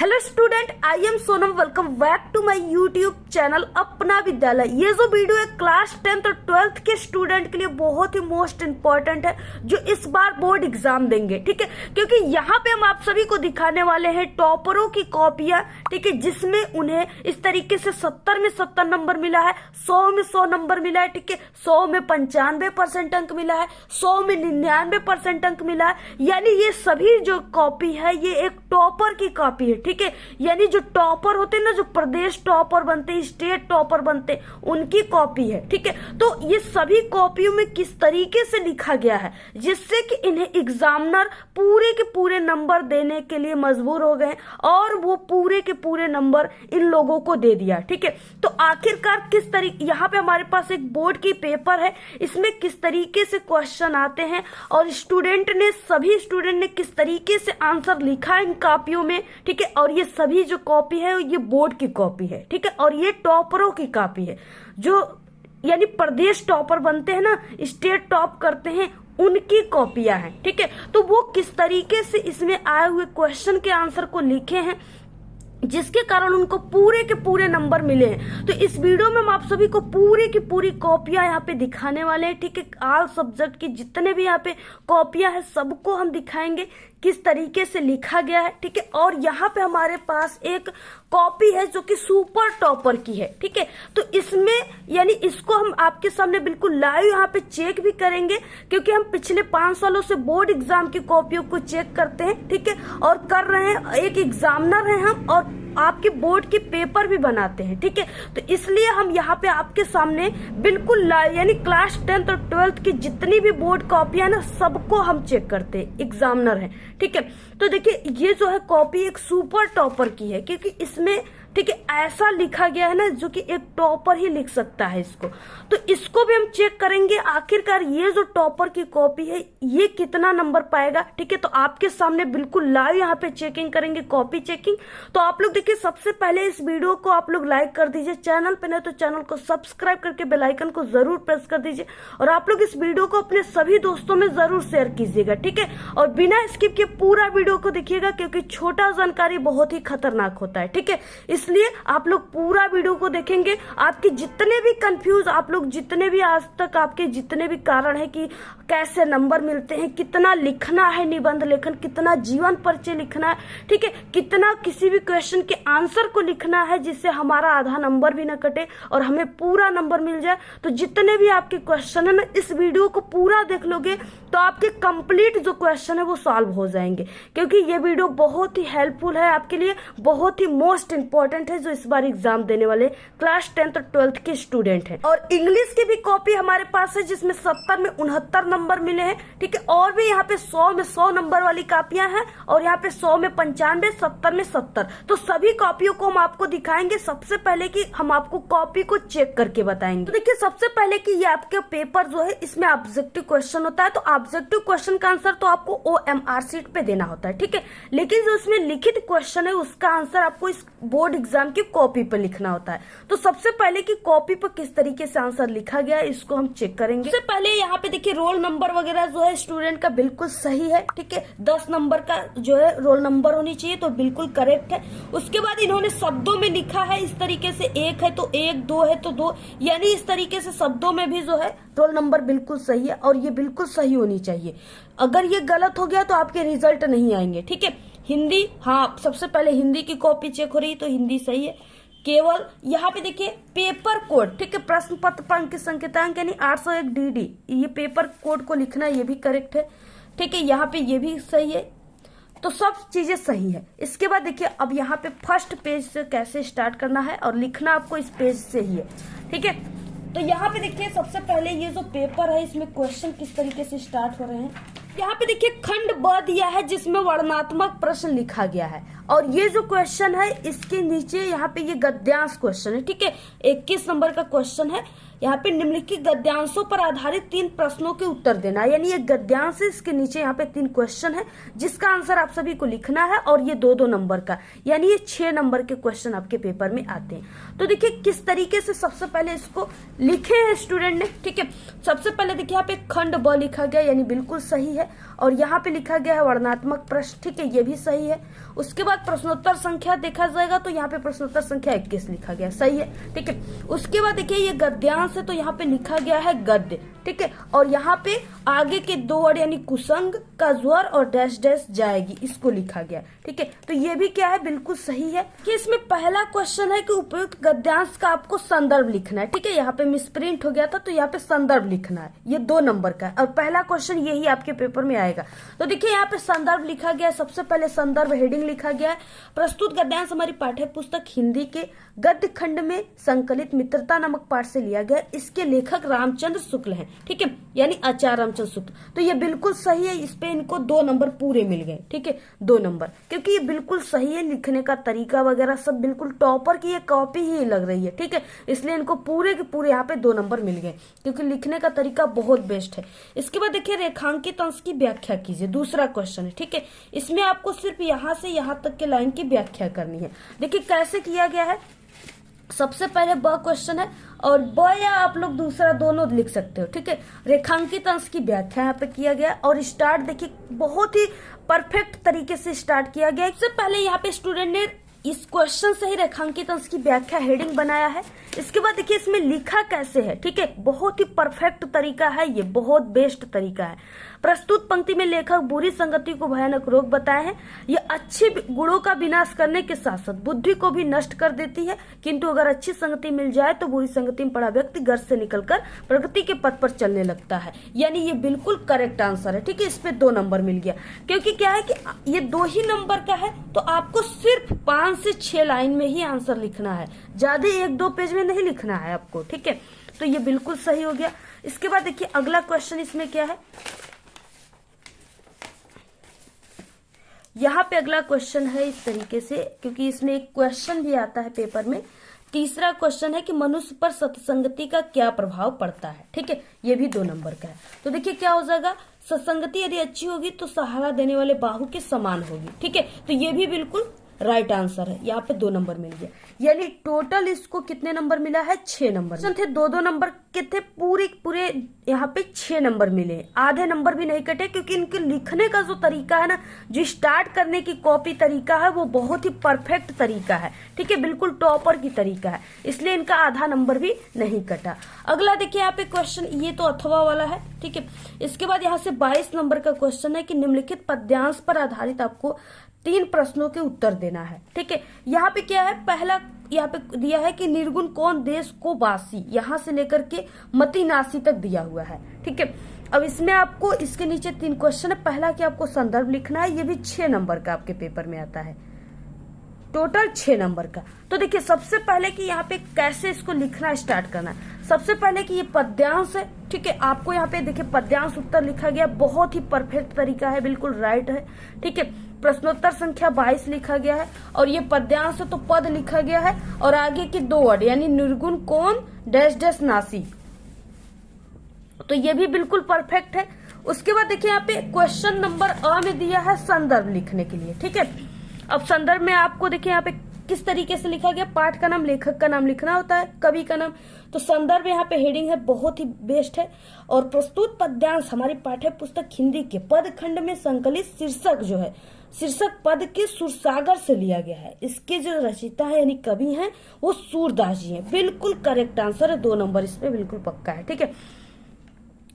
Hello student, I am Sonam. Welcome back to my YouTube channel Apna Vidyalaya. ये जो video है class 10th और 12th के स्टूडेंट के लिए बहुत ही मोस्ट इम्पोर्टेंट है, जो इस बार बोर्ड एग्जाम देंगे। ठीक है, क्योंकि यहाँ पे हम आप सभी को दिखाने वाले हैं टॉपरों की कॉपियां। ठीक है, जिसमें उन्हें इस तरीके से 70 में 70 नंबर मिला है, 100 में 100 नंबर मिला है। ठीक है, 100 में 95% अंक मिला है, 100 में 99% अंक मिला है। यानी ये सभी जो कॉपी है ये एक टॉपर की कॉपी है। ठीक है, यानी जो टॉपर होते हैं ना, जो प्रदेश टॉपर बनते हैं, स्टेट टॉपर बनते हैं, उनकी कॉपी है। ठीक है, तो ये सभी कॉपियों में किस तरीके से लिखा गया है जिससे कि इन्हें एग्जामिनर पूरे के पूरे नंबर देने के लिए मजबूर हो गए और वो पूरे के पूरे नंबर इन लोगों को दे दिया। ठीक है, तो आखिरकार किस तरीके, यहाँ पे हमारे पास एक बोर्ड की पेपर है, इसमें किस तरीके से क्वेश्चन आते हैं और सभी स्टूडेंट ने किस तरीके से आंसर लिखा है इन कॉपियों में। ठीक है, और ये सभी जो कॉपी है ये बोर्ड की कॉपी है। ठीक है, और ये टॉपरों की कॉपी है, जो यानी प्रदेश टॉपर बनते हैं ना, स्टेट टॉप करते हैं, उनकी कॉपियां हैं। ठीक है, तो वो किस तरीके से इसमें आए हुए क्वेश्चन के आंसर को लिखे हैं जिसके कारण उनको पूरे के पूरे नंबर मिले हैं। तो इस वीडियो में हम आप सभी को पूरी की पूरी कॉपियां यहाँ पे दिखाने वाले हैं। ठीक है, ऑल सब्जेक्ट की जितने भी यहाँ पे कॉपियां हैं सबको हम दिखाएंगे किस तरीके से लिखा गया है। ठीक है, और यहाँ पे हमारे पास एक कॉपी है जो कि सुपर टॉपर की है। ठीक है, तो इसमें यानी इसको हम आपके सामने बिल्कुल लाइव यहाँ पे चेक भी करेंगे, क्योंकि हम पिछले 5 सालों से बोर्ड एग्जाम की कॉपियों को चेक करते हैं। ठीक है, और कर रहे हैं, एक एग्जामिनर हैं हम और आपके बोर्ड के पेपर भी बनाते हैं। ठीक है, तो इसलिए हम यहाँ पे आपके सामने बिल्कुल लाइव यानी क्लास 10th और 12th की जितनी भी बोर्ड कॉपियां ना सबको हम चेक करते हैं, एग्जामिनर हैं। ठीक है, तो देखिए ये जो है कॉपी एक सुपर टॉपर की है, क्योंकि इसमें ठीक है ऐसा लिखा गया है ना जो कि एक टॉपर ही लिख सकता है इसको। तो इसको भी हम चेक करेंगे आखिरकार ये जो टॉपर की कॉपी है ये कितना नंबर पाएगा। ठीक है, तो आपके सामने बिल्कुल लाइव यहाँ पे चेकिंग करेंगे, कॉपी चेकिंग। तो आप लोग देखिए, सबसे पहले इस वीडियो को आप लोग लाइक कर दीजिए, चैनल पे नहीं तो चैनल को सब्सक्राइब करके बेल आइकन को जरूर प्रेस कर दीजिए, और आप लोग इस वीडियो को अपने सभी दोस्तों में जरूर शेयर कीजिएगा। ठीक है, और बिना स्किप के पूरा वीडियो को देखिएगा, क्योंकि छोटा जानकारी बहुत ही खतरनाक होता है। ठीक है, इसलिए आप लोग पूरा वीडियो को देखेंगे। आपके जितने भी कंफ्यूज, आप लोग जितने भी आज तक आपके जितने भी कारण है कि कैसे नंबर मिलते हैं, कितना लिखना है निबंध लेखन, कितना जीवन परिचय लिखना है, ठीक है, कितना किसी भी क्वेश्चन के आंसर को लिखना है जिससे हमारा आधा नंबर भी न कटे और हमें पूरा नंबर मिल जाए। तो जितने भी आपके क्वेश्चन है ना, इस वीडियो को पूरा देख लोगे तो आपके कंप्लीट जो क्वेश्चन है वो सॉल्व हो जाएंगे, क्योंकि ये वीडियो बहुत ही हेल्पफुल है आपके लिए, बहुत ही मोस्ट इंपॉर्टेंट है जो इस बार एग्जाम देने वाले क्लास 10th और 12th के स्टूडेंट हैं। और इंग्लिश की भी कॉपी हमारे पास है जिसमें 70 में 69 नंबर मिले हैं। ठीक है, और भी यहाँ पे 100 में 100 नंबर वाली कॉपियां हैं, और यहाँ पे 100 में 95, 70 में 70। तो सभी कॉपियों को हम आपको दिखाएंगे। सबसे पहले कि हम आपको कॉपी को चेक करके बताएंगे। तो देखिए, सबसे पहले कि ये आपके पेपर जो है इसमें ऑब्जेक्टिव क्वेश्चन होता है, तो ऑब्जेक्टिव क्वेश्चन का आंसर तो आपको OMR शीट पे देना होता है। ठीक है, लेकिन जो उसमें लिखित क्वेश्चन है उसका आंसर आपको इस बोर्ड एग्जाम की कॉपी पर लिखना होता है। तो सबसे पहले कि कॉपी पर किस तरीके से आंसर लिखा गया है इसको हम चेक करेंगे। सबसे पहले यहाँ पे देखिए रोल नंबर वगैरह जो है स्टूडेंट का बिल्कुल सही है। ठीक है, 10 नंबर का जो है रोल नंबर होनी चाहिए, तो बिल्कुल करेक्ट है। उसके बाद इन्होंने शब्दों में लिखा है इस तरीके से, 1 है तो 1, 2 है तो 2, यानी इस तरीके से शब्दों में भी जो है रोल नंबर बिल्कुल सही है, और ये बिल्कुल सही होनी चाहिए। अगर ये गलत हो गया तो आपके रिजल्ट नहीं आएंगे। ठीक है, हिंदी, हाँ सबसे पहले हिंदी की कॉपी चेक हो रही, तो हिंदी सही है। केवल यहाँ पे देखिए पेपर कोड, ठीक है, प्रश्न पत्र अंक संकेतांक यानी 801 DD, ये पेपर कोड को लिखना ये भी करेक्ट है। ठीक है, यहाँ पे ये भी सही है, तो सब चीजें सही है। इसके बाद देखिए अब यहाँ पे फर्स्ट पेज से कैसे स्टार्ट करना है और लिखना आपको इस पेज से ही है। ठीक है, तो यहाँ पे देखिए सबसे पहले ये जो पेपर है इसमें क्वेश्चन किस तरीके से स्टार्ट हो रहे हैं। यहाँ पे देखिए खंड ब दिया है जिसमें वर्णनात्मक प्रश्न लिखा गया है, और ये जो क्वेश्चन है इसके नीचे यहाँ पे ये गद्यांश क्वेश्चन है। ठीक है, 21 नंबर का क्वेश्चन है। यहाँ पे निम्नलिखित गद्यांशों पर आधारित 3 प्रश्नों के उत्तर देना, यानी ये गद्यांश है, इसके नीचे यहाँ पे 3 क्वेश्चन है जिसका आंसर आप सभी को लिखना है, और ये 2-2 नंबर का, यानी ये 6 नंबर के क्वेश्चन आपके पेपर में आते हैं। तो देखिए किस तरीके से सबसे पहले इसको लिखे हैं स्टूडेंट ने। ठीक है, सबसे पहले देखिए यहाँ पे खंड ब लिखा गया, यानी बिल्कुल सही है। है। और यहाँ पे लिखा गया है वर्णनात्मक प्रश्न, ठीक है, ये भी सही है। उसके बाद प्रश्नोत्तर संख्या देखा जाएगा तो यहाँ पे प्रश्नोत्तर संख्या 21 लिखा गया, सही है, ठीक है। उसके बाद देखिए ये गद्यांश है तो यहाँ पे लिखा गया है गद्य, ठीक है। और यहाँ पे आगे के 2 वर्ड यानी कुसंग का ज्वर और डैश डैश जाएगी, इसको लिखा गया, ठीक है। तो ये भी क्या है, बिल्कुल सही है कि इसमें पहला क्वेश्चन है कि उपयुक्त गद्यांश का आपको संदर्भ लिखना है, ठीक है। यहाँ पे मिसप्रिंट हो गया था तो यहाँ पे संदर्भ लिखना है, ये 2 नंबर का है और पहला क्वेश्चन यही आपके पेपर में आएगा। तो देखिए यहाँ पे संदर्भ लिखा गया है, सबसे पहले संदर्भ हेडिंग लिखा गया है, प्रस्तुत गद्यांश हमारी पाठ्य पुस्तक हिंदी के गद्य खंड में संकलित मित्रता नामक पाठ से लिया गया, इसके लेखक रामचंद्र शुक्ल हैं, ठीक है, यानी आचार्य रामचंद्र शुक्ल। तो ये बिल्कुल सही है, इस पे इनको 2 नंबर पूरे मिल गए, ठीक है, 2 नंबर, क्योंकि ये बिल्कुल सही है, लिखने का तरीका वगैरह सब बिल्कुल टॉपर की ये कॉपी ही लग रही है, ठीक है, इसलिए इनको पूरे के पूरे यहाँ पे 2 नंबर मिल गए, क्योंकि लिखने का तरीका बहुत बेस्ट है। इसके बाद देखिए रेखांकित अंश की व्याख्या कीजिए, दूसरा क्वेश्चन है, ठीक है। इसमें आपको सिर्फ यहाँ से यहाँ तक के लाइन की व्याख्या करनी है। देखिए कैसे किया गया है, सबसे पहले ब क्वेश्चन है और ब या आप लोग दूसरा दोनों लिख सकते हो, ठीक है। रेखांकित अंश की व्याख्या यहाँ पे किया गया और स्टार्ट देखिए बहुत ही परफेक्ट तरीके से स्टार्ट किया गया। इससे पहले यहाँ पे स्टूडेंट ने इस क्वेश्चन से ही रेखांकित अंश की व्याख्या हेडिंग बनाया है। इसके बाद देखिए इसमें लिखा कैसे है, ठीक है, बहुत ही परफेक्ट तरीका है, ये बहुत बेस्ट तरीका है। प्रस्तुत पंक्ति में लेखक बुरी संगति को भयानक रोग बताए हैं। ये अच्छे गुणों का विनाश करने के साथ साथ बुद्धि को भी नष्ट कर देती है, किंतु अगर अच्छी संगति मिल जाए तो बुरी संगति में पड़ा व्यक्ति घर से निकलकर प्रगति के पथ पर चलने लगता है। यानी ये बिल्कुल करेक्ट आंसर है, ठीक है। इस पे 2 नंबर मिल गया, क्योंकि क्या है कि ये 2 ही नंबर का है तो आपको सिर्फ 5 से 6 लाइन में ही आंसर लिखना है, ज्यादा 1-2 पेज में नहीं लिखना है आपको, ठीक है। तो ये बिल्कुल सही हो गया। इसके बाद देखिए अगला क्वेश्चन इसमें क्या है, यहाँ पे अगला क्वेश्चन है इस तरीके से, क्योंकि इसमें एक क्वेश्चन भी आता है पेपर में। तीसरा क्वेश्चन है कि मनुष्य पर सत्संगति का क्या प्रभाव पड़ता है, ठीक है, ये भी 2 नंबर का है। तो देखिए क्या हो जाएगा, सत्संगति यदि अच्छी होगी तो सहारा देने वाले बाहु के समान होगी, ठीक है। तो ये भी बिल्कुल राइट आंसर है, यहाँ पे 2 नंबर मिल गया, यानी टोटल इसको कितने नंबर मिला है, 6 नंबर थे। 2-2 नंबर के थे, पूरे यहाँ पे 6 नंबर मिले, आधे नंबर भी नहीं कटे, क्योंकि इनके लिखने का जो तरीका है ना, जो स्टार्ट करने की कॉपी तरीका है वो बहुत ही परफेक्ट तरीका है, ठीक है, बिल्कुल टॉपर की तरीका है, इसलिए इनका आधा नंबर भी नहीं कटा। अगला देखिए यहाँ पे क्वेश्चन, ये तो अथवा वाला है, ठीक है। इसके बाद यहाँ से 22 नंबर का क्वेश्चन है कि निम्नलिखित पद्यांश पर आधारित आपको 3 प्रश्नों के उत्तर देना है, ठीक है। यहाँ पे क्या है, पहला यहाँ पे दिया है कि निर्गुण कौन देश को वासी, यहाँ से लेकर के मति नासी तक दिया हुआ है, ठीक है। अब इसमें आपको इसके नीचे 3 क्वेश्चन है। पहला कि आपको संदर्भ लिखना है, ये भी 6 नंबर का आपके पेपर में आता है, टोटल 6 नंबर का। तो देखिए सबसे पहले कि यहाँ पे कैसे इसको लिखना स्टार्ट करना है। सबसे पहले कि ये पद्यांश है, ठीक है, आपको यहाँ पे देखिए पद्यांश उत्तर लिखा गया, बहुत ही परफेक्ट तरीका है, बिल्कुल राइट है, ठीक है। प्रश्नोत्तर संख्या 22 लिखा गया है और ये पद्यांश है तो पद लिखा गया है और आगे के 2 वर्ड यानी निर्गुण कौन डैश डैश नासी, तो ये भी बिल्कुल परफेक्ट है। उसके बाद देखिए यहाँ पे क्वेश्चन नंबर अ में दिया है संदर्भ लिखने के लिए, ठीक है। अब संदर्भ में आपको देखिए यहाँ पे किस तरीके से लिखा गया, पाठ का नाम, लेखक का नाम लिखना होता है, कवि का नाम। तो संदर्भ यहाँ पे हेडिंग है, बहुत ही बेस्ट है। और प्रस्तुत पद्यांश हमारी पाठ्य पुस्तक हिंदी के पद खंड में संकलित शीर्षक जो है, शीर्षक पद के सुरसागर से लिया गया है। इसके जो रचयिता है यानी कवि हैं वो सूरदास जी हैं, बिल्कुल करेक्ट आंसर है, 2 नंबर इसमें बिल्कुल पक्का है, ठीक है।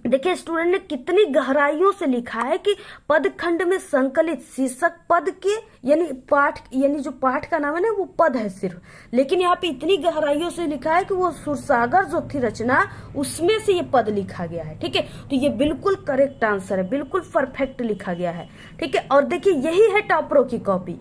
देखिए स्टूडेंट ने कितनी गहराइयों से लिखा है कि पद खंड में संकलित शीर्षक पद के यानी पाठ, यानी जो पाठ का नाम है ना वो पद है सिर्फ, लेकिन यहाँ पे इतनी गहराइयों से लिखा है कि वो सुरसागर जो थी रचना उसमें से ये पद लिखा गया है, ठीक है। तो ये बिल्कुल करेक्ट आंसर है, बिल्कुल परफेक्ट लिखा गया है, ठीक है। और देखिए यही है टॉपरों की कॉपी।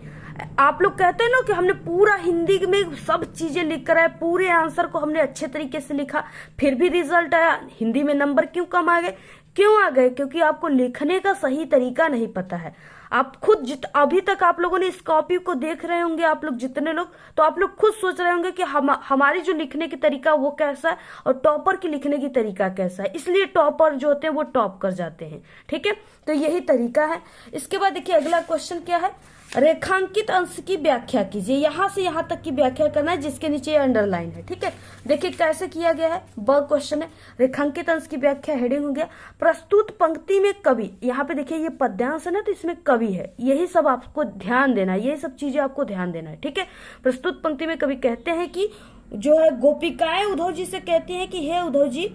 आप लोग कहते हैं ना कि हमने पूरा हिंदी में सब चीजें लिख कर आए, पूरे आंसर को हमने अच्छे तरीके से लिखा, फिर भी रिजल्ट आया, हिंदी में नंबर क्यों कम आ गए? क्यों आ गए? क्योंकि आपको लिखने का सही तरीका नहीं पता है। आप खुद अभी तक आप लोगों ने इस कॉपी को देख रहे होंगे, आप लोग जितने लोग, तो आप लोग खुद सोच रहे होंगे कि हमारी जो लिखने की तरीका वो कैसा है और टॉपर की लिखने की तरीका कैसा है, इसलिए टॉपर जो होते हैं वो टॉप कर जाते हैं, ठीक है। तो यही तरीका है। इसके बाद देखिए अगला क्वेश्चन क्या है, रेखांकित अंश की व्याख्या कीजिए। यहां से यहां तक की व्याख्या करना है जिसके नीचे अंडरलाइन है। ठीक है, देखिए कैसे किया गया है, ब क्वेश्चन है। रेखांकित अंश की व्याख्या हेडिंग हो गया। प्रस्तुत पंक्ति में कवि, यहाँ पे देखिए ये पद्यांश है ना, तो इसमें कवि है। यही सब आपको ध्यान देना है, यही सब चीजें आपको ध्यान देना है। ठीक है, प्रस्तुत पंक्ति में कवि कहते हैं कि जो है गोपिकाएं उद्धव जी से कहती हैं कि हे उद्धव जी,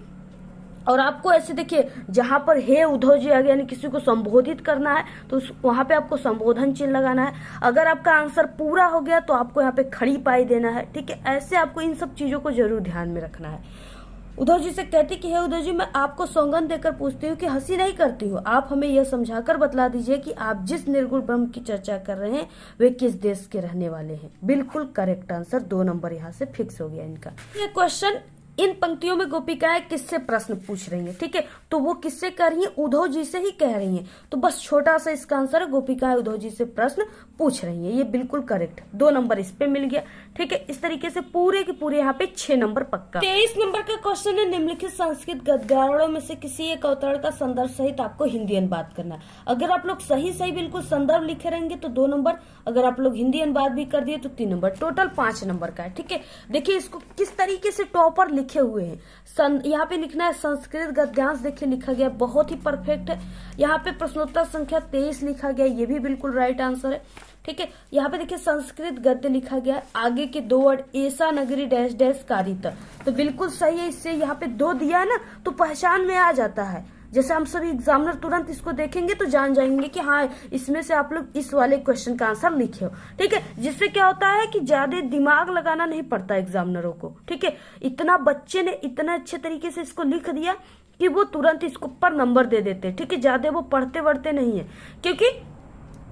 और आपको ऐसे देखिए जहां पर हे उद्धव जी आ गया यानी किसी को संबोधित करना है तो वहां पे आपको संबोधन चिन्ह लगाना है। अगर आपका आंसर पूरा हो गया तो आपको यहाँ पे खड़ी पाई देना है। ठीक है, ऐसे आपको इन सब चीजों को जरूर ध्यान में रखना है। उद्धव जी से कहती कि हे उद्धव जी, मैं आपको सौगंध देकर पूछती हूँ कि हंसी नहीं करती हूँ, आप हमें यह समझाकर बतला दीजिए कि आप जिस निर्गुण ब्रह्म की चर्चा कर रहे हैं वे किस देश के रहने वाले हैं। बिल्कुल करेक्ट आंसर, 2 नंबर यहाँ से फिक्स हो गया इनका। ये क्वेश्चन, इन पंक्तियों में गोपिकाएं किससे प्रश्न पूछ रही हैं। ठीक है, तो वो किससे कह रही हैं, उद्धव जी से ही कह रही हैं। तो बस छोटा सा इसका आंसर है, गोपिकाएं उद्धव जी से प्रश्न पूछ रही हैं। ये बिल्कुल करेक्ट, 2 नंबर इस पे मिल गया। ठीक है, इस तरीके से पूरे के पूरे यहाँ पे 6 नंबर पक्का। 23 नंबर का क्वेश्चन है, निम्नलिखित संस्कृत गद्यावलियों में से किसी एक अवतरण का संदर्भ सहित आपको हिंदी अनुवाद करना है। अगर आप लोग सही सही बिल्कुल संदर्भ लिखे रहेंगे तो 2 नंबर, अगर आप लोग हिंदी अनुवाद भी कर दिए तो 3 नंबर, टोटल 5 नंबर का है। ठीक है, देखिए इसको किस तरीके से टॉपर लिखे हुए हैं। यहाँ पे लिखना है संस्कृत गद्यांश, देखिए लिखा गया, बहुत ही परफेक्ट है। यहाँ पे प्रश्नोत्तर संख्या 23 लिखा गया, ये भी बिल्कुल राइट आंसर है। ठीक है, यहाँ पे देखिए संस्कृत गद्य लिखा गया है, आगे के 2 वर्ड ऐसा नगरी डैश डैश कारित, तो बिल्कुल सही है। इससे यहाँ पे 2 दिया है ना तो पहचान में आ जाता है। जैसे हम सभी एग्जामिनर तुरंत इसको देखेंगे तो जान जाएंगे कि हाँ इसमें से आप लोग इस वाले क्वेश्चन का आंसर लिखे हो। ठीक है, जिससे क्या होता है कि ज्यादा दिमाग लगाना नहीं पड़ता एग्जामिनरों को। ठीक है, इतना बच्चे ने इतना अच्छे तरीके से इसको लिख दिया कि वो तुरंत इसको पर नंबर दे देते। ठीक है, ज्यादा वो पढ़ते वढ़ते नहीं है, क्योंकि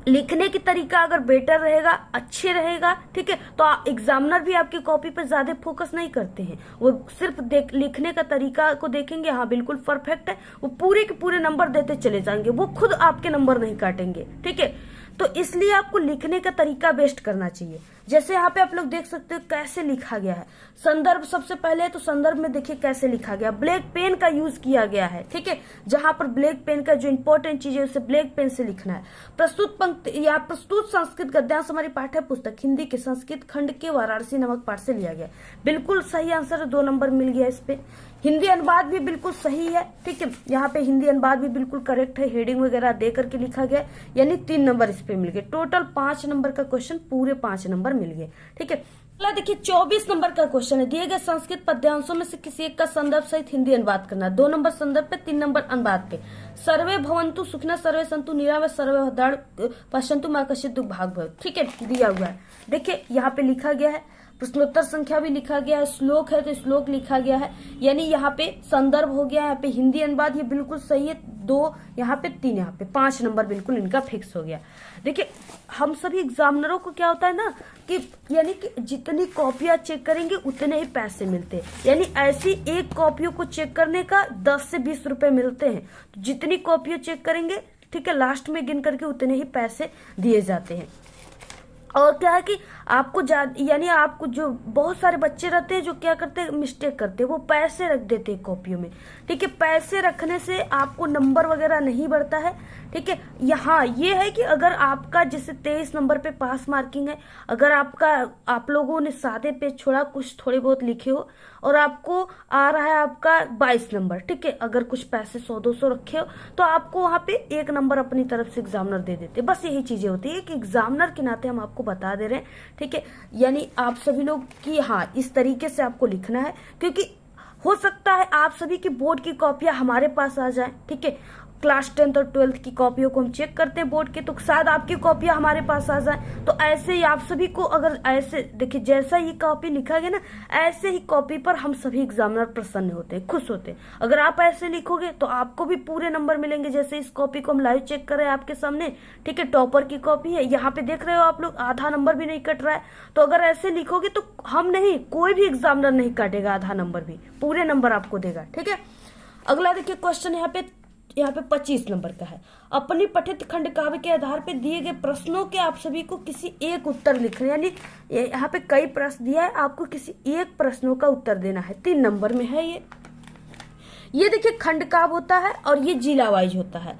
लिखने की तरीका अगर बेटर रहेगा, अच्छे रहेगा, ठीक है, तो एग्जामिनर भी आपकी कॉपी पर ज्यादा फोकस नहीं करते हैं। वो सिर्फ लिखने का तरीका को देखेंगे, हाँ बिल्कुल परफेक्ट है, वो पूरे के पूरे नंबर देते चले जाएंगे, वो खुद आपके नंबर नहीं काटेंगे। ठीक है, तो इसलिए आपको लिखने का तरीका बेस्ट करना चाहिए। जैसे यहाँ पे आप लोग देख सकते हो कैसे लिखा गया है। संदर्भ सबसे पहले, तो संदर्भ में देखिए कैसे लिखा गया, ब्लैक पेन का यूज किया गया है। ठीक है, जहां पर ब्लैक पेन का जो इंपॉर्टेंट चीज है उसे ब्लैक पेन से लिखना है। प्रस्तुत पंक्ति या प्रस्तुत संस्कृत गद्यांश हमारी पाठ्य पुस्तक हिंदी के संस्कृत खंड के वाराणसी नामक पाठ से लिया गया। बिल्कुल सही आंसर, 2 नंबर मिल गया इस पे। हिंदी अनुवाद भी बिल्कुल सही है। ठीक है, यहाँ पे हिंदी अनुवाद भी बिल्कुल करेक्ट है, हेडिंग वगैरह दे करके लिखा गया, यानी 3 नंबर इस पे मिल गए। टोटल 5 नंबर का क्वेश्चन, पूरे 5 नंबर मिल गए। ठीक है, अगला देखिए 24 नंबर का क्वेश्चन है, दिए गए संस्कृत पद्यांशों में से किसी एक का संदर्भ सहित हिंदी अनुवाद करना। 2 नंबर संदर्भ पे, 3 नंबर अनुवाद पे। सर्वे भवन्तु सुखिनः सर्वे सन्तु निरामय सर्वे भद्राणि पश्यन्तु मा कश्चित् दुःख भाग् भवेत्। ठीक है, दिया हुआ है, देखिए यहाँ पे लिखा गया है, प्रश्नोत्तर संख्या भी लिखा गया है, श्लोक है तो श्लोक लिखा गया है, यानी यहाँ पे संदर्भ हो गया, यहाँ पे हिंदी अनुवाद, ये बिल्कुल सही है। 2 यहाँ पे, 3 यहाँ पे, 5 नंबर बिल्कुल इनका फिक्स हो गया। देखिए हम सभी एग्जामिनरों को क्या होता है ना कि यानी कि जितनी कॉपियां चेक करेंगे उतने ही पैसे मिलते हैं, यानी ऐसी एक कॉपियों को चेक करने का 10 से 20 रुपए मिलते हैं। तो जितनी कॉपियां चेक करेंगे, ठीक है, लास्ट में गिन करके उतने ही पैसे दिए जाते हैं। और क्या है कि आपको यानी आपको जो बहुत सारे बच्चे रहते हैं जो क्या करते हैं, मिस्टेक करते हैं, वो पैसे रख देते हैं कॉपियों में। ठीक है, पैसे रखने से आपको नंबर वगैरह नहीं बढ़ता है। ठीक है, यहाँ ये है कि अगर आपका जैसे 23 नंबर पे पास मार्किंग है, अगर आप लोगों ने सादे पेज छोड़ा, कुछ थोड़े बहुत लिखे हो और आपको आ रहा है आपका 22 नंबर, ठीक है, अगर कुछ पैसे 100-200 रखे हो तो आपको वहां पे 1 नंबर अपनी तरफ से एग्जामिनर दे देते। बस यही चीजें होती है कि एग्जामिनर के नाते हम आपको बता दे रहे हैं। ठीक है, यानी आप सभी लोग की हाँ इस तरीके से आपको लिखना है, क्योंकि हो सकता है आप सभी की बोर्ड की कॉपियां हमारे पास आ जाए। ठीक है, क्लास 10th और 12th की कॉपियों को हम चेक करते हैं बोर्ड के, तो शायद आपकी कॉपियां हमारे पास आ जाए। तो ऐसे ही आप सभी को अगर ऐसे देखिए जैसा ये कॉपी लिखा गया ना, ऐसे ही कॉपी पर हम सभी एग्जामिनर प्रसन्न होते हैं, खुश होते हैं। अगर आप ऐसे लिखोगे तो आपको भी पूरे नंबर मिलेंगे। जैसे इस कॉपी को हम लाइव चेक कर रहे हैं आपके सामने, ठीक है, टॉपर की कॉपी है, यहाँ पे देख रहे हो आप लोग आधा नंबर भी नहीं कट रहा है। तो अगर ऐसे लिखोगे तो हम नहीं, कोई भी एग्जामिनर नहीं काटेगा आधा नंबर भी, पूरे नंबर आपको देगा। ठीक है, अगला देखिए क्वेश्चन यहाँ पे 25 नंबर का है। अपनी पठित खंड काव्य के आधार पर दिए गए प्रश्नों के आप सभी को किसी एक उत्तर लिखना है, यानी यहाँ पे कई प्रश्न दिया है, आपको किसी एक प्रश्नों का उत्तर देना है। 3 नंबर में है ये देखिए खंड काव्य होता है और ये जिला वाइज होता है,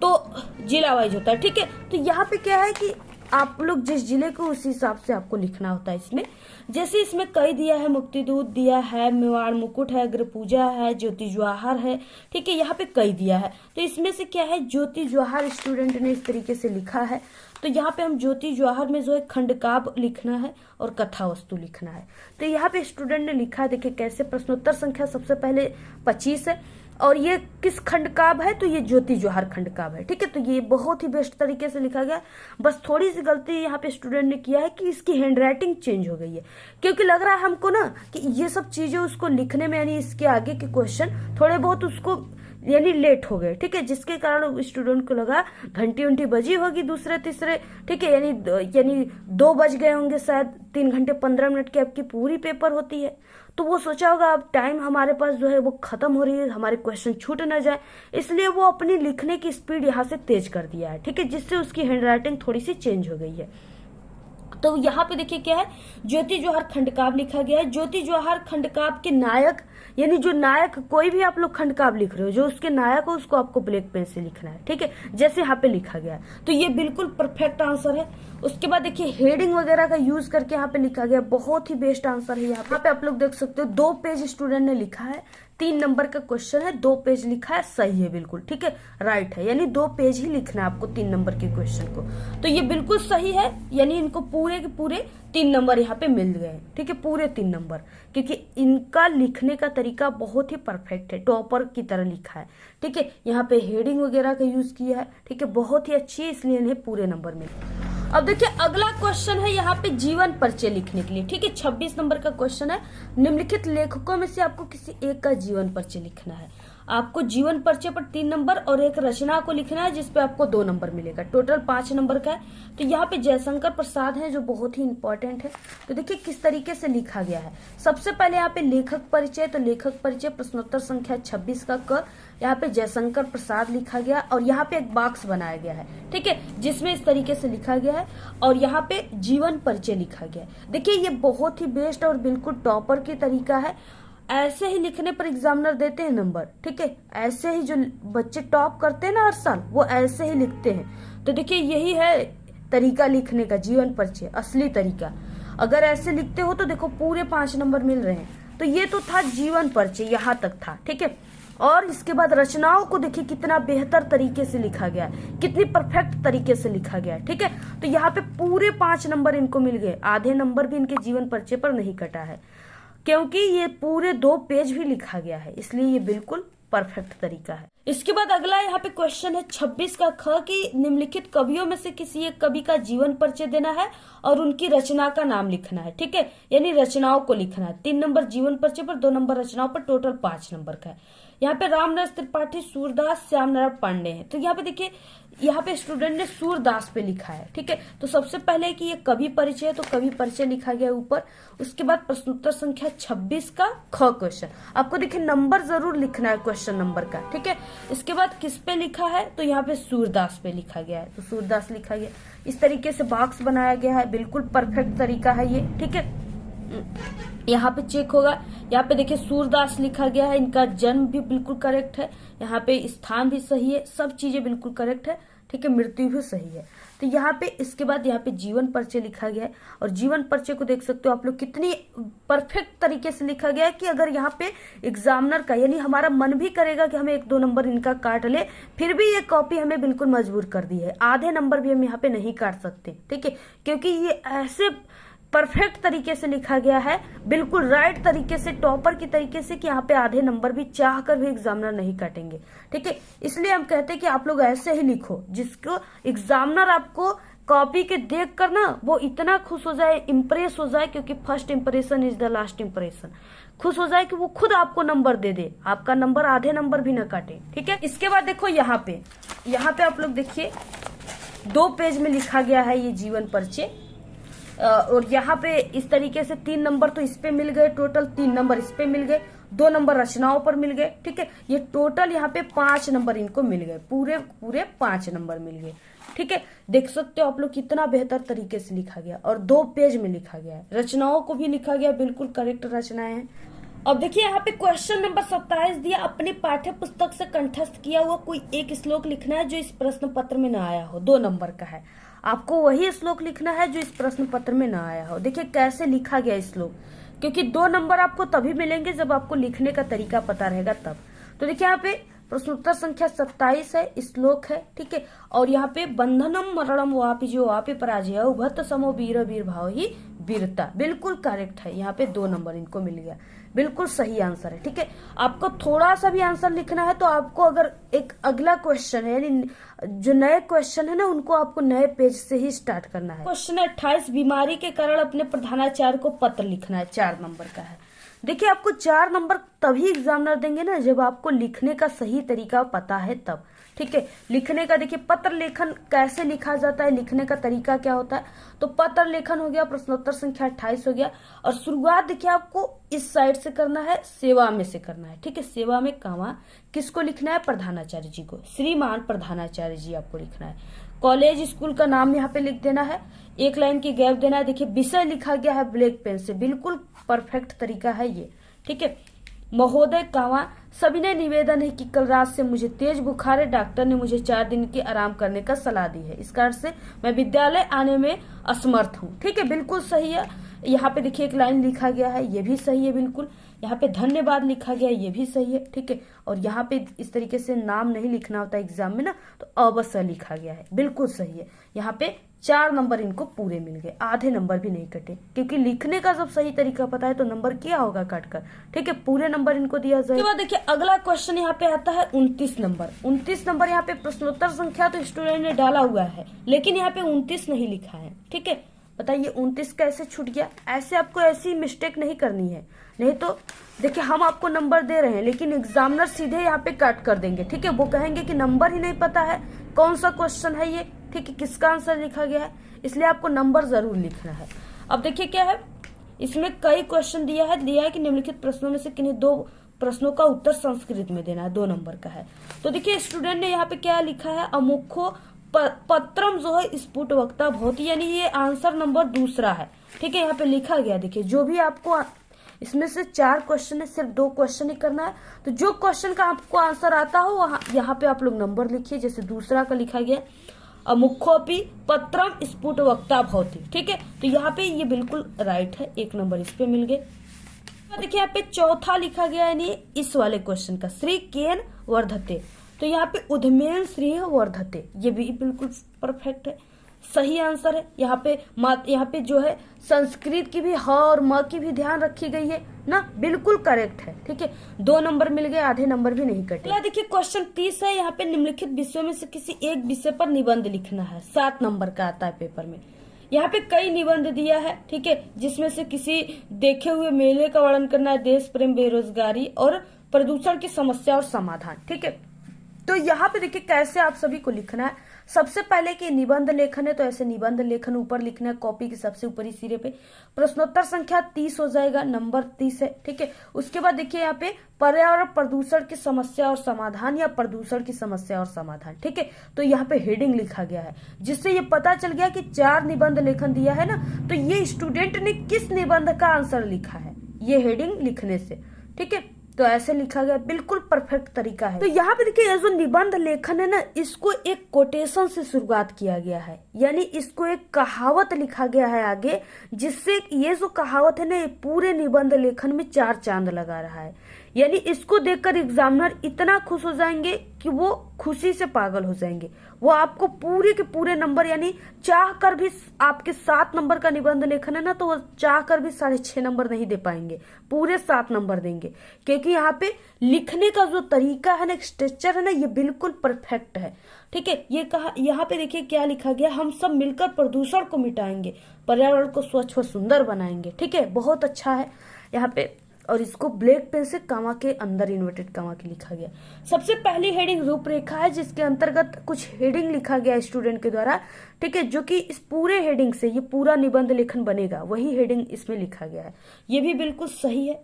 तो जिला वाइज होता है। ठीक है, तो यहाँ पे क्या है कि आप लोग जिस जिले को उस हिसाब से आपको लिखना होता है इसमें। जैसे इसमें कई दिया है, मुक्ति दूत दिया है, मेवाड़ मुकुट है, अग्र पूजा है, ज्योति जवाहर है, ठीक है, यहाँ पे कई दिया है। तो इसमें से क्या है, ज्योति जवाहर स्टूडेंट ने इस तरीके से लिखा है। तो यहाँ पे हम ज्योति जवाहर में जो है खंडकाव्य लिखना है और कथा वस्तु लिखना है। तो यहाँ पे स्टूडेंट ने लिखा है, देखिए कैसे। प्रश्नोत्तर संख्या सबसे पहले 25 है और ये किस खंडकाव्य है, तो ये ज्योति जवाहर खंडकाव्य है, ठीक है। तो ये बहुत ही बेस्ट तरीके से लिखा गया। बस थोड़ी सी गलती यहाँ पे स्टूडेंट ने किया है कि इसकी हैंडराइटिंग चेंज हो गई है, क्योंकि लग रहा है हमको ना कि ये सब चीजें उसको लिखने में, यानी इसके आगे के क्वेश्चन थोड़े बहुत उसको यानी लेट हो गए, ठीक है, जिसके कारण स्टूडेंट को लगा घंटी उंटी बजी होगी दूसरे तीसरे, ठीक है, यानी 2 बज गए होंगे शायद, 3 घंटे 15 मिनट की आपकी पूरी पेपर होती है। तो वो सोचा होगा अब टाइम हमारे पास जो है वो खत्म हो रही है, हमारे क्वेश्चन छूट ना जाए, इसलिए वो अपनी लिखने की स्पीड यहाँ से तेज कर दिया है, ठीक है, जिससे उसकी हैंडराइटिंग थोड़ी सी चेंज हो गई है। तो यहाँ पे देखिए क्या है, ज्योति जवाहर खंडकाव्य लिखा गया है। ज्योति जवाहर खंडकाव्य के नायक, यानी जो नायक, कोई भी आप लोग खंडकाव्य लिख रहे हो, जो उसके नायक हो उसको आपको ब्लैक पेन से लिखना है, ठीक है, जैसे यहाँ पे लिखा गया है। तो ये बिल्कुल परफेक्ट आंसर है। उसके बाद देखिए हेडिंग वगैरह का यूज करके यहाँ पे लिखा गया, बहुत ही बेस्ट आंसर है। यहाँ पे आप लोग देख सकते हो 2 पेज स्टूडेंट ने लिखा है, 3 नंबर का क्वेश्चन है, 2 पेज लिखा है, सही है बिल्कुल, ठीक है, राइट है, यानी 2 पेज ही लिखना है आपको 3 नंबर के क्वेश्चन को। तो ये बिल्कुल सही है, यानी इनको पूरे के पूरे 3 नंबर यहाँ पे मिल गए, ठीक है, पूरे 3 नंबर, क्योंकि इनका लिखने का तरीका बहुत ही परफेक्ट है, टॉपर की तरह लिखा है, ठीक है। यहाँ पे हेडिंग वगैरह का यूज किया है, ठीक है, बहुत ही अच्छी है, इसलिए इन्हें पूरे नंबर मिले। अब देखिए अगला क्वेश्चन है यहाँ पे जीवन परिचय लिखने के लिए, ठीक है, 26 नंबर का क्वेश्चन है। निम्नलिखित लेखकों में से आपको किसी एक का जीवन परिचय लिखना है। आपको जीवन परिचय पर 3 नंबर और एक रचना को लिखना है, जिसपे आपको 2 नंबर मिलेगा, टोटल 5 नंबर का है। तो यहाँ पे जयशंकर प्रसाद है, जो बहुत ही इंपॉर्टेंट है। तो देखिए किस तरीके से लिखा गया है। सबसे पहले यहाँ पे लेखक परिचय, तो लेखक परिचय प्रश्नोत्तर संख्या 26 का क, यहाँ पे जयशंकर प्रसाद लिखा गया और यहाँ पे एक बॉक्स बनाया गया है, ठीक है, जिसमें इस तरीके से लिखा गया है और यहाँ पे जीवन परिचय लिखा गया है। देखिए ये बहुत ही बेस्ट और बिल्कुल टॉपर की तरीका है। ऐसे ही लिखने पर एग्जामिनर देते हैं नंबर, ठीक है, ऐसे ही जो बच्चे टॉप करते हैं ना हर साल, वो ऐसे ही लिखते हैं। तो देखिए यही है तरीका लिखने का, जीवन परिचय असली तरीका। अगर ऐसे लिखते हो तो देखो पूरे 5 नंबर मिल रहे हैं। तो ये तो था जीवन परिचय, यहाँ तक था, ठीक है। और इसके बाद रचनाओं को देखिए कितना बेहतर तरीके से लिखा गया है, कितनी परफेक्ट तरीके से लिखा गया है, ठीक है। तो यहाँ पे पूरे 5 नंबर इनको मिल गए, आधे नंबर भी इनके जीवन परिचय पर नहीं कटा है, क्योंकि ये पूरे 2 पेज भी लिखा गया है, इसलिए ये बिल्कुल परफेक्ट तरीका है। इसके बाद अगला यहाँ पे क्वेश्चन है 26 का ख, कि निम्नलिखित कवियों में से किसी एक कवि का जीवन परिचय देना है और उनकी रचना का नाम लिखना है, ठीक है, यानी रचनाओं को लिखना है। 3 नंबर जीवन परिचय पर, 2 नंबर रचनाओं पर, टोटल 5 नंबर का है। यहाँ पे रामनरेश त्रिपाठी, सूरदास, श्याम नारायण पांडे हैं। तो यहाँ पे देखिए, यहाँ पे स्टूडेंट ने सूरदास पे लिखा है, ठीक है। तो सबसे पहले कि ये कवि परिचय है, तो कवि परिचय लिखा गया ऊपर। उसके बाद प्रश्नोत्तर संख्या 26 का ख क्वेश्चन, आपको देखिए नंबर जरूर लिखना है क्वेश्चन नंबर का, ठीक है। इसके बाद किस पे लिखा है, तो यहाँ पे सूरदास पे लिखा गया है, तो सूरदास लिखा गया। इस तरीके से बॉक्स बनाया गया है, बिल्कुल परफेक्ट तरीका है ये, ठीक है। यहाँ पे चेक होगा, यहाँ पे देखिए सूरदास लिखा गया है, इनका जन्म भी बिल्कुल करेक्ट है, यहाँ पे स्थान भी सही है, सब चीजें बिल्कुल करेक्ट है, ठीक है, मृत्यु भी सही है। तो यहाँ पे इसके बाद यहाँ पे जीवन परिचय लिखा गया है और जीवन परिचय को देख सकते हो आप लोग कितनी परफेक्ट तरीके से लिखा गया है कि अगर यहाँ पे एग्जामिनर का, यानी हमारा मन भी करेगा कि हमें 1-2 नंबर इनका काट ले, फिर भी ये कॉपी हमें बिल्कुल मजबूर कर दी है, आधे नंबर भी हम यहाँ पे नहीं काट सकते, ठीक है, क्योंकि ये ऐसे परफेक्ट तरीके से लिखा गया है, बिल्कुल राइट तरीके से, टॉपर की तरीके से, कि यहाँ पे आधे नंबर भी चाह कर भी एग्जामिनर नहीं काटेंगे, ठीक है। इसलिए हम कहते हैं कि आप लोग ऐसे ही लिखो जिसको एग्जामिनर आपको कॉपी के देख कर ना वो इतना खुश हो जाए, इम्प्रेस हो जाए, क्योंकि first impression is the last impression, खुश हो जाए कि वो खुद आपको नंबर दे दे, आपका नंबर आधे नंबर भी ना काटे, ठीक है। इसके बाद देखो यहाँ पे आप लोग देखिए 2 पेज में लिखा गया है ये जीवन परिचय, और यहाँ पे इस तरीके से 3 नंबर तो इस पे मिल गए, टोटल 3 नंबर इस पे मिल गए, 2 नंबर रचनाओं पर मिल गए, ठीक है। ये टोटल यहाँ पे 5 नंबर इनको मिल गए, पूरे 5 नंबर मिल गए, ठीक है। देख सकते हो आप लोग कितना बेहतर तरीके से लिखा गया और 2 पेज में लिखा गया है, रचनाओं को भी लिखा गया, बिल्कुल करेक्ट रचनाएं हैं। अब देखिए यहाँ पे क्वेश्चन नंबर 27 दिया, अपनी पाठ्य पुस्तक से कंठस्थ किया हुआ कोई एक श्लोक लिखना है जो इस प्रश्न पत्र में न आया हो, 2 नंबर का है। आपको वही श्लोक लिखना है जो इस प्रश्न पत्र में ना आया हो। देखिए कैसे लिखा गया श्लोक, क्योंकि 2 नंबर आपको तभी मिलेंगे जब आपको लिखने का तरीका पता रहेगा तब। तो देखिए यहाँ पे प्रश्नोत्तर संख्या 27 है, श्लोक है, ठीक है। और यहाँ पे बंधनम मरणम वापि जो वापि पराजय उभत समो वीर वीर भाव ही वीरता, बिल्कुल करेक्ट है। यहाँ पे 2 नंबर इनको मिल गया, बिल्कुल सही आंसर है, ठीक है। आपको थोड़ा सा भी आंसर लिखना है तो आपको अगर एक अगला क्वेश्चन है, यानी जो नए क्वेश्चन है ना, उनको आपको नए पेज से ही स्टार्ट करना है। क्वेश्चन 28, बीमारी के कारण अपने प्रधानाचार्य को पत्र लिखना है, 4 नंबर का है। देखिए आपको 4 नंबर तभी एग्जामिनर देंगे ना जब आपको लिखने का सही तरीका पता है तब, ठीक है। लिखने का देखिए पत्र लेखन कैसे लिखा जाता है, लिखने का तरीका क्या होता है। तो पत्र लेखन हो गया, प्रश्नोत्तर संख्या 28 हो गया। और शुरुआत देखिए आपको इस साइड से करना है, सेवा में से करना है, ठीक है। सेवा में कामा किसको लिखना है, प्रधानाचार्य जी को, श्रीमान प्रधानाचार्य जी आपको लिखना है। कॉलेज स्कूल का नाम यहाँ पे लिख देना है, 1 लाइन की गैप देना है। देखिए विषय लिखा गया है ब्लैक पेन से, बिल्कुल परफेक्ट तरीका है ये, ठीक है। महोदय कामा सविनय निवेदन है कि कल रात से मुझे तेज बुखार है, डॉक्टर ने मुझे 4 दिन की आराम करने का सलाह दी है, इस कारण से मैं विद्यालय आने में असमर्थ हूँ, ठीक है, बिल्कुल सही है। यहाँ पे देखिए 1 लाइन लिखा गया है, ये भी सही है बिल्कुल। यहाँ पे धन्यवाद लिखा गया है, ये भी सही है, ठीक है। और यहाँ पे इस तरीके से नाम नहीं लिखना होता एग्जाम में ना, तो अवश्य लिखा गया है, बिल्कुल सही है। यहाँ पे 4 नंबर इनको पूरे मिल गए, आधे नंबर भी नहीं कटे, क्योंकि लिखने का जब सही तरीका पता है तो नंबर क्या होगा काटकर, ठीक है, पूरे नंबर इनको दिया जाए। उसके बाद देखिए अगला क्वेश्चन यहाँ पे आता है 29 नंबर। 29 नंबर यहाँ पे प्रश्नोत्तर संख्या तो स्टूडेंट ने डाला हुआ है, लेकिन यहाँ पे 29 नहीं लिखा है, ठीक है। बताइए 29 कैसे छूट गया। ऐसे आपको ऐसी मिस्टेक नहीं करनी है, नहीं तो देखिए हम आपको नंबर दे रहे हैं लेकिन एग्जामिनर सीधे यहाँ पे काट कर देंगे, ठीक है। वो कहेंगे कि नंबर ही नहीं पता है, कौन सा क्वेश्चन है ये, ठीक है, किसका आंसर लिखा गया है, इसलिए आपको नंबर जरूर लिखना है। अब देखिए क्या है, इसमें कई क्वेश्चन दिया है कि निम्नलिखित प्रश्नों में से किन्हीं 2 प्रश्नों का उत्तर संस्कृत में देना है, 2 नंबर का है। तो देखिए स्टूडेंट ने यहाँ पे क्या लिखा है, अमुखो पत्रम जो है स्फुट वक्ता भवति, यानी ये आंसर नंबर दूसरा है, ठीक है। यहाँ पे लिखा गया, देखिए जो भी आपको इसमें से 4 क्वेश्चन है, सिर्फ 2 क्वेश्चन ही करना है। तो जो क्वेश्चन का आपको आंसर आता हो वहां यहाँ पे आप लोग नंबर लिखिए। जैसे दूसरा का लिखा गया अमुखोपि पत्रम स्फुट वक्ता भवति, ठीक है। तो यहाँ पे ये बिल्कुल राइट है, 1 नंबर इस पे मिल गए। देखिए यहाँ पे चौथा लिखा गया, यानी इस वाले क्वेश्चन का श्री केन वर्धते, तो यहाँ पे उद्मेन श्री वर्धते, ये भी बिल्कुल परफेक्ट है, सही आंसर है। यहाँ पे जो है संस्कृत की भी ह और म की भी ध्यान रखी गई है ना, बिल्कुल करेक्ट है, ठीक है। 2 नंबर मिल गए, आधे नंबर भी नहीं कटे। देखिए क्वेश्चन 30 है, यहाँ पे निम्नलिखित विषयों में से किसी एक विषय पर निबंध लिखना है, 7 नंबर का आता है पेपर में। यहाँ पे कई निबंध दिया है, ठीक है, जिसमें से किसी देखे हुए मेले का वर्णन करना है, देश प्रेम, बेरोजगारी और प्रदूषण की समस्या और समाधान, ठीक है। तो यहाँ पे देखिए कैसे आप सभी को लिखना है। सबसे पहले कि निबंध लेखन है तो ऐसे निबंध लेखन ऊपर लिखना है, कॉपी के सबसे ऊपरी सिरे पे। प्रश्नोत्तर संख्या 30 हो जाएगा, नंबर 30 है, ठीक है। उसके बाद देखिए यहाँ पे पर्यावरण प्रदूषण की समस्या और समाधान या प्रदूषण की समस्या और समाधान, ठीक है। तो यहाँ पे हेडिंग लिखा गया है, जिससे ये पता चल गया कि 4 निबंध लेखन दिया है ना, तो ये स्टूडेंट ने किस निबंध का आंसर लिखा है, ये हेडिंग लिखने से, ठीक है। तो ऐसे लिखा गया, बिल्कुल परफेक्ट तरीका है। तो यहाँ पे देखिए जो निबंध लेखन है ना, इसको एक कोटेशन से शुरुआत किया गया है, यानी इसको एक कहावत लिखा गया है आगे, जिससे ये जो कहावत है ना, ये पूरे निबंध लेखन में 4 चांद लगा रहा है। यानी इसको देखकर एग्जामिनर इतना खुश हो जाएंगे कि वो खुशी से पागल हो जाएंगे। वो आपको पूरे के पूरे नंबर, यानी चाह कर भी आपके 7 नंबर का निबंध लेखन है ना, तो वो चाह कर भी 6.5 नंबर नहीं दे पाएंगे, पूरे 7 नंबर देंगे, क्योंकि यहाँ पे लिखने का जो तरीका है ना, स्ट्रक्चर है ना, ये बिल्कुल परफेक्ट है, ठीक है। ये कहा यहाँ पे देखिए क्या लिखा गया, हम सब मिलकर प्रदूषण को मिटाएंगे, पर्यावरण को स्वच्छ व सुंदर बनाएंगे, ठीक है, बहुत अच्छा है यहाँ पे। और इसको ब्लैक पेन से कामा के अंदर इन्वर्टेड कामा के लिखा गया। सबसे पहली हेडिंग रूपरेखा है, जिसके अंतर्गत कुछ हेडिंग लिखा गया स्टूडेंट के द्वारा, ठीक है, जो कि इस पूरे हेडिंग से ये पूरा निबंध लेखन बनेगा, वही हेडिंग इसमें लिखा गया है, ये भी बिल्कुल सही है।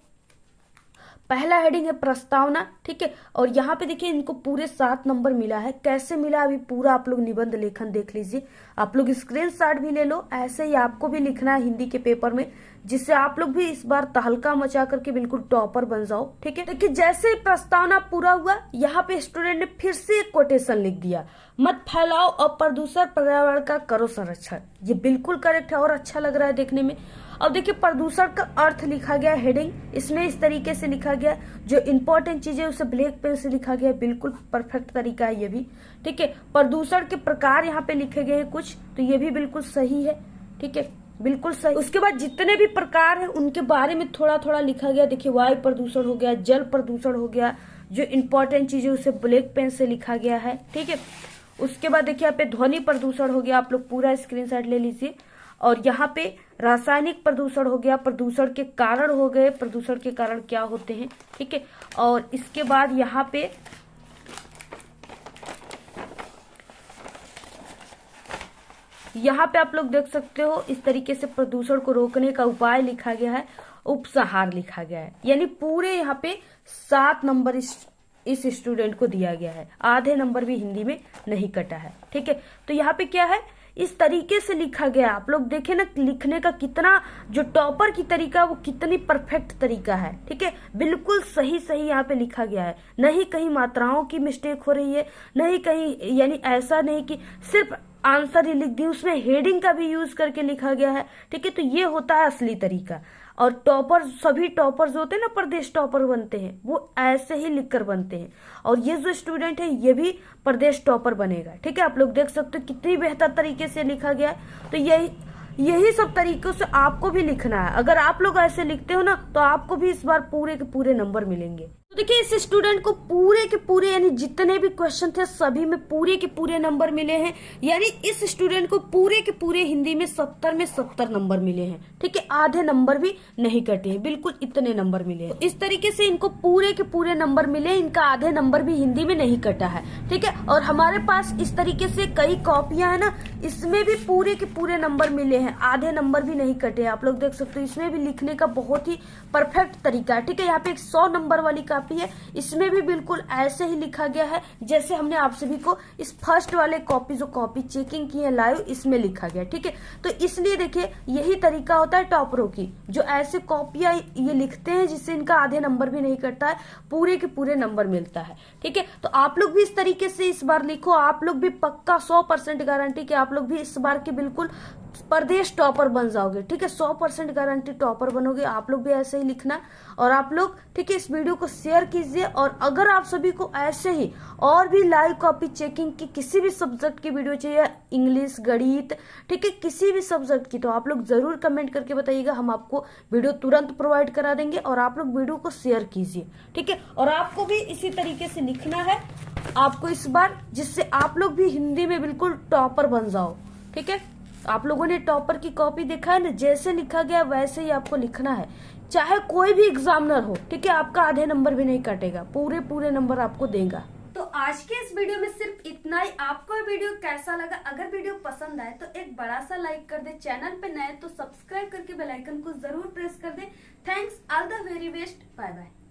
पहला हेडिंग है प्रस्तावना, ठीक है। और यहाँ पे देखिए इनको पूरे 7 नंबर मिला है। कैसे मिला अभी पूरा आप लोग निबंध लेखन देख लीजिए। आप लोग स्क्रीनशॉट भी ले लो, ऐसे ही आपको भी लिखना है हिंदी के पेपर में, जिससे आप लोग भी इस बार तहलका मचा करके बिल्कुल टॉपर बन जाओ, ठीक है। देखिए जैसे ही प्रस्तावना पूरा हुआ, यहाँ पे स्टूडेंट ने फिर से एक कोटेशन लिख दिया, मत फैलाओ अप्रदूषण, पर्यावरण का करो संरक्षण। ये बिल्कुल करेक्ट है और अच्छा लग रहा है देखने में। अब देखिए प्रदूषण का अर्थ लिखा गया हेडिंग, इसमें इस तरीके से लिखा गया, जो इंपॉर्टेंट चीजें उसे ब्लैक पेन से लिखा गया, बिल्कुल परफेक्ट तरीका है ये भी, ठीक है। प्रदूषण के प्रकार यहाँ पे लिखे गए हैं कुछ, तो ये भी बिल्कुल सही है, ठीक है, बिल्कुल सही। उसके बाद जितने भी प्रकार हैं उनके बारे में थोड़ा थोड़ा लिखा गया। देखिए वायु प्रदूषण हो गया, जल प्रदूषण हो गया, जो इंपॉर्टेंट चीजें उसे ब्लैक पेन से लिखा गया है, ठीक है। उसके बाद देखिए यहाँ पे ध्वनि प्रदूषण हो गया, आप लोग पूरा स्क्रीनशॉट ले लीजिए। और यहाँ पे रासायनिक प्रदूषण हो गया, प्रदूषण के कारण हो गए, प्रदूषण के कारण क्या होते हैं, ठीक है। और इसके बाद यहाँ पे आप लोग देख सकते हो इस तरीके से प्रदूषण को रोकने का उपाय लिखा गया है, उपसंहार लिखा गया है। यानी पूरे यहाँ पे 7 नंबर इस स्टूडेंट को दिया गया है, आधे नंबर भी हिंदी में नहीं कटा है, ठीक है। तो यहाँ पे क्या है, इस तरीके से लिखा गया। आप लोग देखें ना लिखने का कितना, जो टॉपर की तरीका वो कितनी परफेक्ट तरीका है, ठीक है। बिल्कुल सही सही यहाँ पे लिखा गया है, नहीं कहीं मात्राओं की मिस्टेक हो रही है, नहीं कहीं, यानी ऐसा नहीं कि सिर्फ आंसर ही लिख दी, उसमें हेडिंग का भी यूज करके लिखा गया है, ठीक है। तो ये होता है असली तरीका। और टॉपर, सभी टॉपर्स होते हैं ना, प्रदेश टॉपर बनते हैं, वो ऐसे ही लिखकर बनते हैं। और ये जो स्टूडेंट है ये भी प्रदेश टॉपर बनेगा, ठीक है। आप लोग देख सकते हो कितनी बेहतर तरीके से लिखा गया है। तो यही सब तरीकों से आपको भी लिखना है। अगर आप लोग ऐसे लिखते हो ना तो आपको भी इस बार पूरे के पूरे नंबर मिलेंगे। तो देखिए इस स्टूडेंट को पूरे के पूरे, यानी जितने भी क्वेश्चन थे सभी में पूरे के पूरे नंबर मिले हैं। यानी इस स्टूडेंट को पूरे के पूरे हिंदी में 70 में 70 नंबर मिले हैं, ठीक है। आधे नंबर भी नहीं कटे हैं, बिल्कुल इतने नंबर मिले हैं। इस तरीके से इनको पूरे के पूरे नंबर मिले, इनका आधे नंबर भी हिंदी में नहीं कटा है, ठीक है। और हमारे पास इस तरीके से कई कॉपियां है ना, इसमें भी पूरे के पूरे नंबर मिले हैं, आधे नंबर भी नहीं कटे। आप लोग देख सकते हो इसमें भी लिखने का बहुत ही परफेक्ट तरीका है, ठीक है। यहाँ पे एक 100 नंबर वाली कॉपी है, इसमें भी बिल्कुल ऐसे ही लिखा गया है जैसे हमने आप सभी को इस फर्स्ट वाले कॉपी, जो कॉपी चेकिंग की है लाइव, इसमें लिखा गया, ठीक है। तो इसलिए देखिए यही तरीका होता है टॉपरों की, जो ऐसे कॉपियां ये लिखते हैं जिससे इनका आधे नंबर भी नहीं कटता है, पूरे के पूरे नंबर मिलता है, ठीक है। तो आप लोग भी इस तरीके से इस बार लिखो, आप लोग भी पक्का 100% गारंटी कि आप लोग भी इस बार के बिल्कुल प्रदेश टॉपर बन जाओगे, ठीक है। 100% गारंटी टॉपर बनोगे। आप लोग भी ऐसे ही लिखना। और आप लोग, ठीक है, इस वीडियो को शेयर कीजिए। और अगर आप सभी को ऐसे ही और भी लाइव कॉपी चेकिंग की किसी भी सब्जेक्ट की वीडियो चाहिए, इंग्लिश, गणित, ठीक है, किसी भी सब्जेक्ट की, तो आप लोग जरूर कमेंट करके बताइएगा, हम आपको वीडियो तुरंत प्रोवाइड करा देंगे। और आप लोग वीडियो को शेयर कीजिए, ठीक है। और आपको भी इसी तरीके से लिखना है आपको इस बार, जिससे आप लोग भी हिंदी में बिल्कुल टॉपर बन जाओ, ठीक है। आप लोगों ने टॉपर की कॉपी देखा है ना, जैसे लिखा गया वैसे ही आपको लिखना है, चाहे कोई भी एग्जामिनर हो, ठीक है। आपका आधे नंबर भी नहीं कटेगा, पूरे पूरे नंबर आपको देगा। तो आज के इस वीडियो में सिर्फ इतना ही। आपको ये वीडियो कैसा लगा? अगर वीडियो पसंद आए तो एक बड़ा सा लाइक कर दे, चैनल पे नए तो सब्सक्राइब करके बेल आइकन को जरूर प्रेस कर दे। Thanks, all the very best, bye bye.